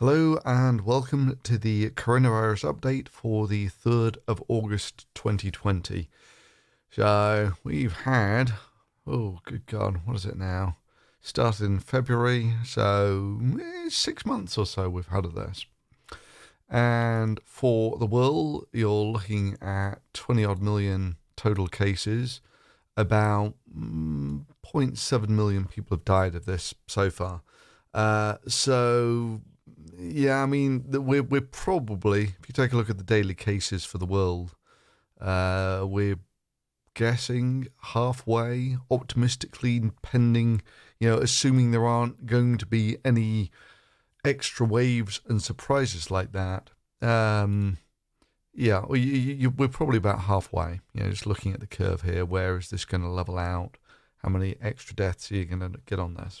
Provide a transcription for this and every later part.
Hello and welcome to the coronavirus update for the 3rd of August 2020. So we've had, oh good God, what is it now? Started in February, so 6 months or so we've had of this. And for the world, you're looking at 20 odd million total cases. About 0.7 million people have died of this so far. So yeah, I mean, we're probably, if you take a look at the daily cases for the world, we're guessing halfway, optimistically, pending, assuming there aren't going to be any extra waves and surprises like that. Yeah, we're probably about halfway. Just looking at the curve here, where is this going to level out? How many extra deaths are you going to get on this?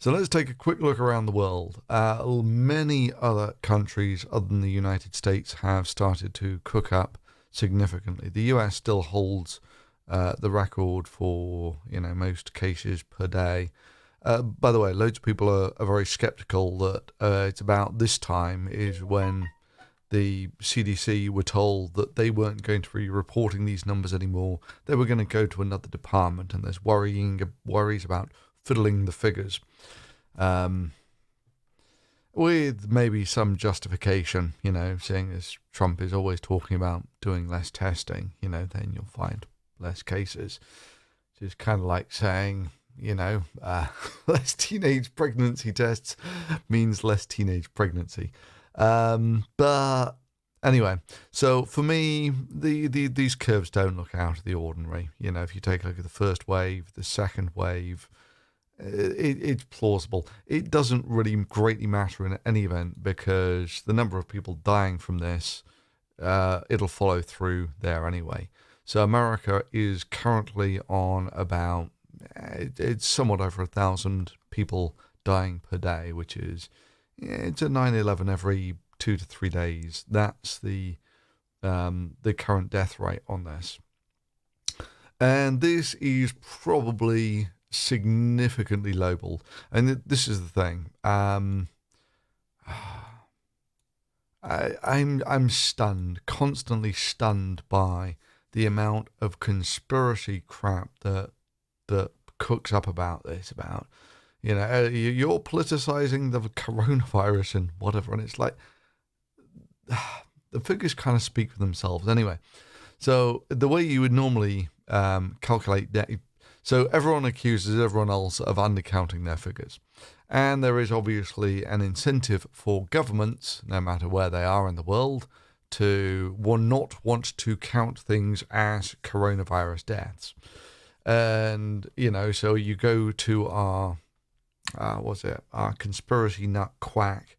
So let's take a quick look around the world. Many other countries other than the United States have started to cook up significantly. The US still holds the record for most cases per day. By the way, loads of people are very skeptical that it's about this time is when the CDC were told that they weren't going to be reporting these numbers anymore. They were going to go to another department, and there's worries about fiddling the figures. With maybe some justification, seeing as Trump is always talking about doing less testing, then you'll find less cases. It's kind of like saying, less teenage pregnancy tests means less teenage pregnancy. But anyway, so for me, these curves don't look out of the ordinary. If you take a look at the first wave, the second wave, it's plausible. It doesn't really greatly matter in any event because the number of people dying from this, it'll follow through there anyway. So America is currently on about, it's somewhat over 1,000 people dying per day, which is, it's a 9/11 every 2 to 3 days. That's the current death rate on this. And this is probably significantly lowballed. And this is the thing. I'm stunned, constantly stunned by the amount of conspiracy crap that cooks up about this. About you're politicizing the coronavirus and whatever, and it's like the figures kind of speak for themselves anyway. So the way you would normally calculate that. So everyone accuses everyone else of undercounting their figures. And there is obviously an incentive for governments, no matter where they are in the world, to not want to count things as coronavirus deaths. And, so you go to our conspiracy nut quack,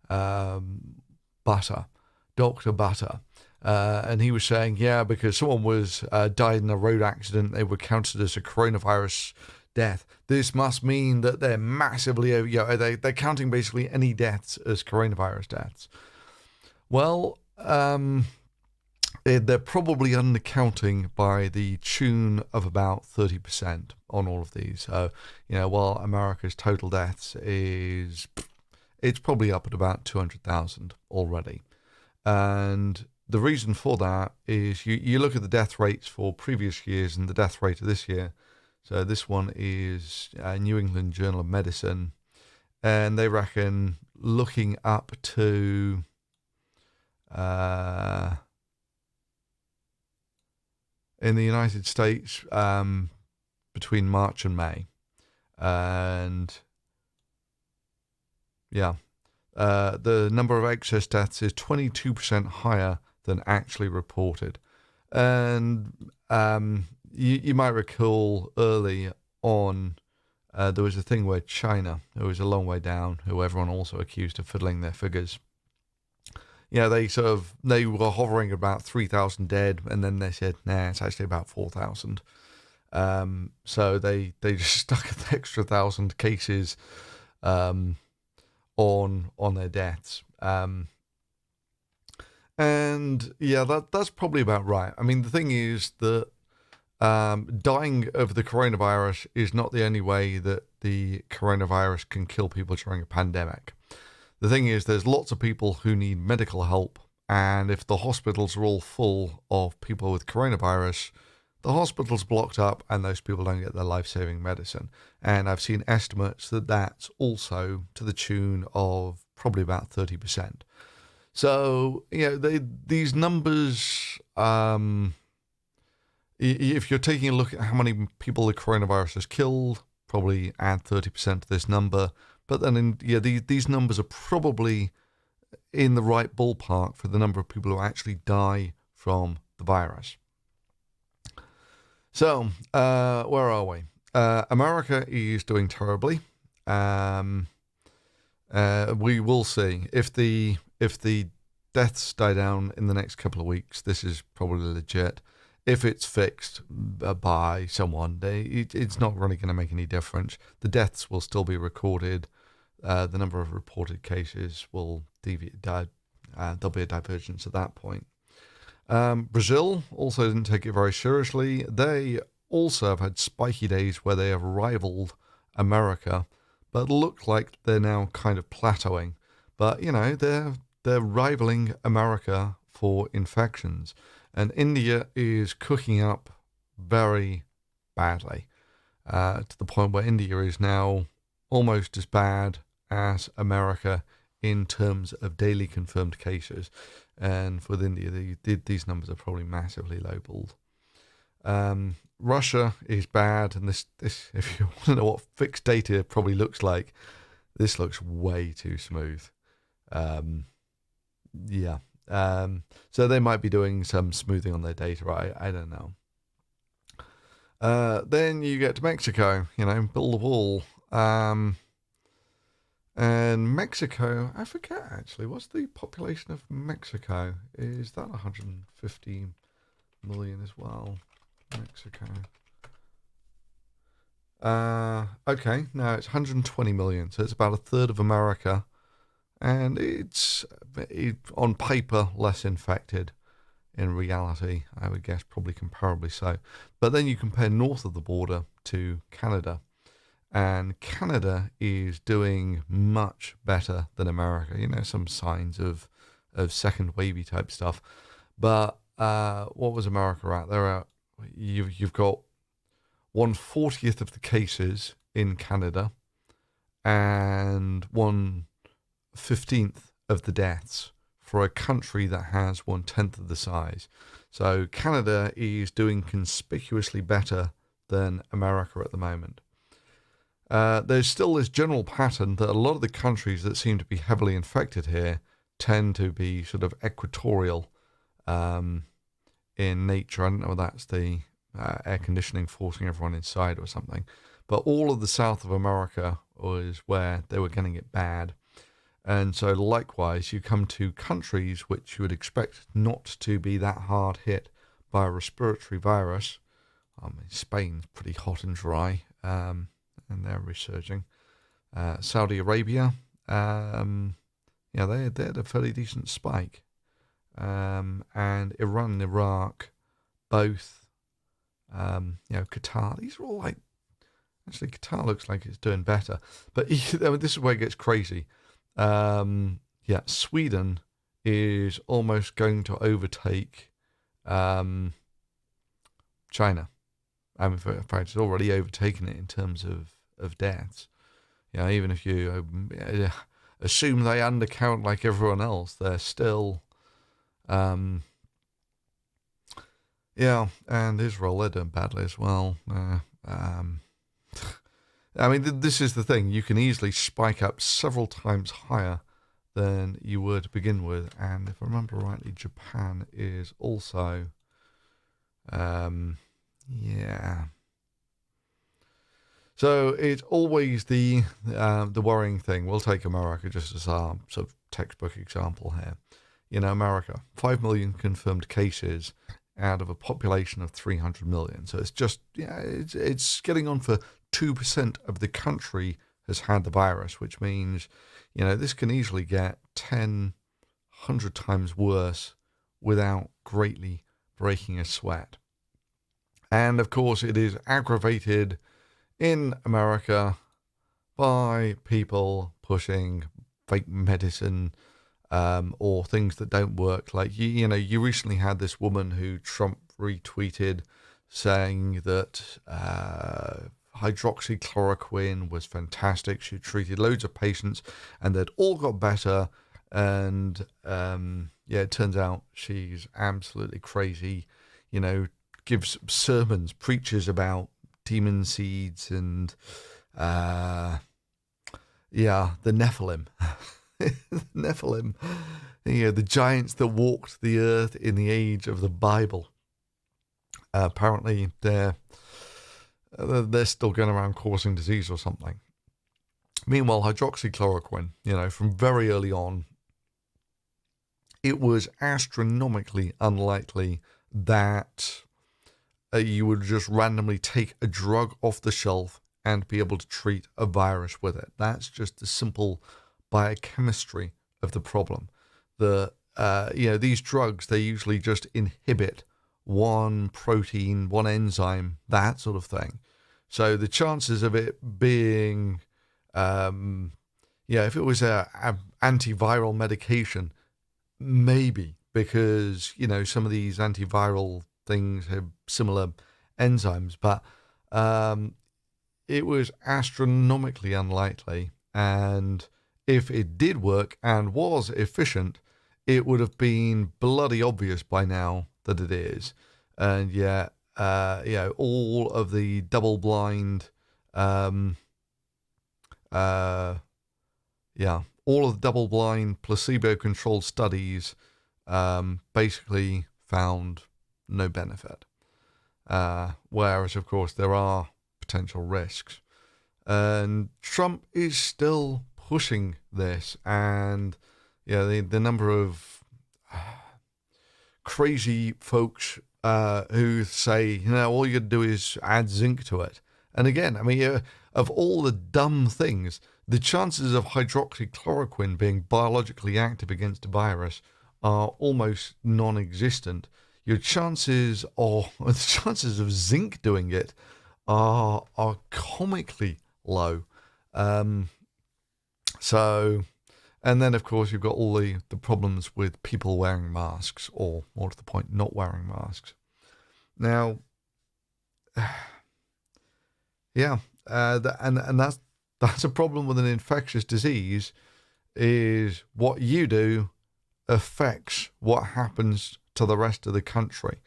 Butter, Dr. Butter. And he was saying, because someone died in a road accident, they were counted as a coronavirus death. This must mean that they're massively, they're counting basically any deaths as coronavirus deaths. Well, they're probably undercounting by the tune of about 30% on all of these. So, while America's total deaths it's probably up at about 200,000 already. And the reason for that is you look at the death rates for previous years and the death rate of this year. So this one is New England Journal of Medicine. And they reckon looking up to in the United States between March and May. And the number of excess deaths is 22% higher than actually reported. And you might recall early on, there was a thing where China, who was a long way down, who everyone also accused of fiddling their figures. They were hovering about 3,000 dead, and then they said, nah, it's actually about 4,000. So they just stuck an extra 1,000 cases on their deaths. And that's probably about right. I mean, the thing is that dying of the coronavirus is not the only way that the coronavirus can kill people during a pandemic. the thing is, there's lots of people who need medical help, and if the hospitals are all full of people with coronavirus, the hospital's blocked up and those people don't get their life-saving medicine. And I've seen estimates that that's also to the tune of probably about 30%. So, these numbers, if you're taking a look at how many people the coronavirus has killed, probably add 30% to this number. But then, these numbers are probably in the right ballpark for the number of people who actually die from the virus. So, where are we? America is doing terribly. We will see if the deaths die down in the next couple of weeks. This is probably legit. If it's fixed by someone, it's not really going to make any difference. The deaths will still be recorded. The number of reported cases will deviate. There'll be a divergence at that point. Brazil also didn't take it very seriously. They also have had spiky days where they have rivaled America, but look like they're now kind of plateauing. But they're rivaling America for infections, and India is cooking up very badly, to the point where India is now almost as bad as America in terms of daily confirmed cases. And with India, these numbers are probably massively lowballed. Russia is bad, and this if you want to know what fixed data probably looks like, this looks way too smooth. So they might be doing some smoothing on their data. I don't know. Then you get to Mexico, build a wall. And Mexico, I forget actually, what's the population of Mexico? Is that 150 million as well? Mexico. Okay, no, it's 120 million, so it's about a third of America, and it's on paper less infected. In reality, I would guess probably comparably so. But then you compare north of the border to Canada, and Canada is doing much better than America. Some signs of second wavy type stuff. But what was America at? You've got 1/40th of the cases in Canada and 1/15th of the deaths for a country that has 1/10 of the size. So Canada is doing conspicuously better than America at the moment. There's still this general pattern that a lot of the countries that seem to be heavily infected here tend to be sort of equatorial in nature. I don't know if that's the air conditioning forcing everyone inside or something. But all of the south of America was where they were getting it bad. And so likewise, you come to countries which you would expect not to be that hard hit by a respiratory virus. Spain's pretty hot and dry. And they're resurging. Saudi Arabia, they had a fairly decent spike. And Iran and Iraq, both, Qatar, these are all actually Qatar looks like it's doing better. But this is where it gets crazy. Sweden is almost going to overtake China. In fact, it's already overtaken it in terms of deaths. Even if you assume they undercount like everyone else, they're still, and Israel, they're doing badly as well. This is the thing. You can easily spike up several times higher than you were to begin with. And if I remember rightly, Japan is also, So it's always the worrying thing. We'll take America just as our sort of textbook example here. America, 5 million confirmed cases out of a population of 300 million. So it's just, it's getting on for 2% of the country has had the virus, which means, this can easily get 10, 100 times worse without greatly breaking a sweat. And of course, it is aggravated in America by people pushing fake medicine, or things that don't work. Like, you recently had this woman who Trump retweeted saying that hydroxychloroquine was fantastic. She treated loads of patients and they'd all got better. And it turns out she's absolutely crazy. Gives sermons, preaches about demon seeds and the Nephilim. The Nephilim, the giants that walked the earth in the age of the Bible. Apparently, they're still going around causing disease or something. Meanwhile, hydroxychloroquine, from very early on, it was astronomically unlikely that you would just randomly take a drug off the shelf and be able to treat a virus with it. That's just the simple biochemistry of the problem. These drugs, they usually just inhibit one protein, one enzyme, that sort of thing. So the chances of it being, if it was a antiviral medication, maybe, because, some of these antiviral things have similar enzymes, but it was astronomically unlikely. And if it did work and was efficient, it would have been bloody obvious by now that it is. And yet, all of the double-blind, all of the double-blind placebo-controlled studies basically found no benefit. Whereas, of course, there are potential risks. And Trump is still pushing this, and the number of crazy folks who say, all you got to do is add zinc to it. And again, of all the dumb things, the chances of hydroxychloroquine being biologically active against a virus are almost non-existent. The chances of zinc doing it are comically low. And then, of course, you've got all the problems with people wearing masks, or more to the point, not wearing masks. Now, and that's a problem with an infectious disease, is what you do affects what happens to the rest of the country.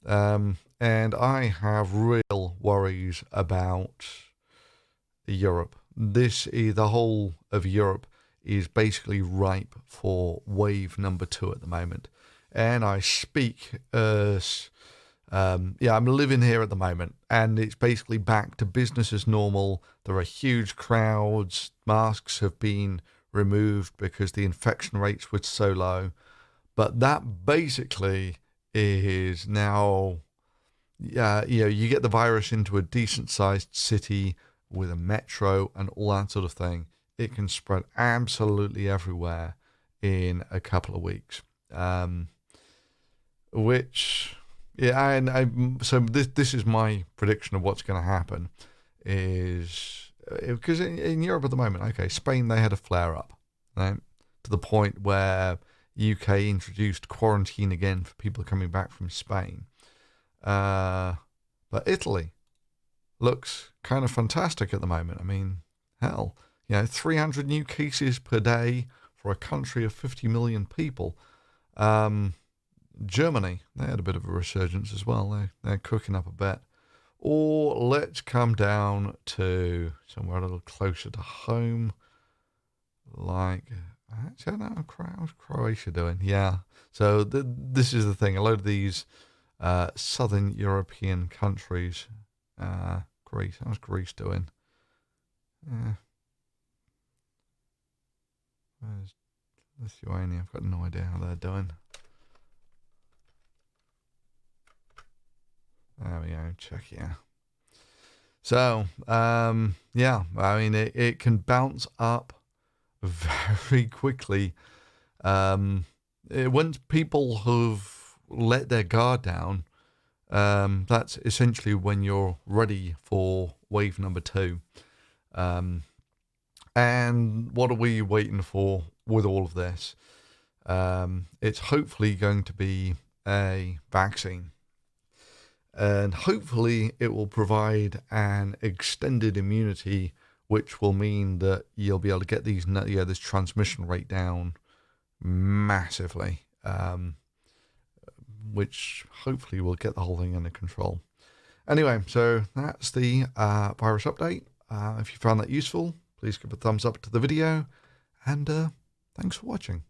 And I have real worries about Europe. The whole of Europe is basically ripe for wave number 2 at the moment. And I speak as, I'm living here at the moment, and it's basically back to business as normal. There are huge crowds. Masks have been removed because the infection rates were so low. But that basically is now, you get the virus into a decent-sized city with a metro and all that sort of thing. It can spread absolutely everywhere in a couple of weeks. So this is my prediction of what's going to happen, is because in Europe at the moment, okay, Spain, they had a flare-up, right, to the point where UK introduced quarantine again for people coming back from Spain. But Italy looks kind of fantastic at the moment. Hell, 300 new cases per day for a country of 50 million people. Germany, they had a bit of a resurgence as well. They're cooking up a bit. Or let's come down to somewhere a little closer to home, like, actually, no, how's Croatia doing? Yeah. So this is the thing. A lot of these southern European countries, Greece, how's Greece doing? Where's Lithuania? I've got no idea how they're doing. There we go, Czechia. So, it can bounce up very quickly. Once people have let their guard down, that's essentially when you're ready for wave number 2. And And what are we waiting for with all of this? It's hopefully going to be a vaccine. And hopefully it will provide an extended immunity, which will mean that you'll be able to get this transmission rate down massively, which hopefully will get the whole thing under control. Anyway, so that's the virus update. If you found that useful, please give a thumbs up to the video, and thanks for watching.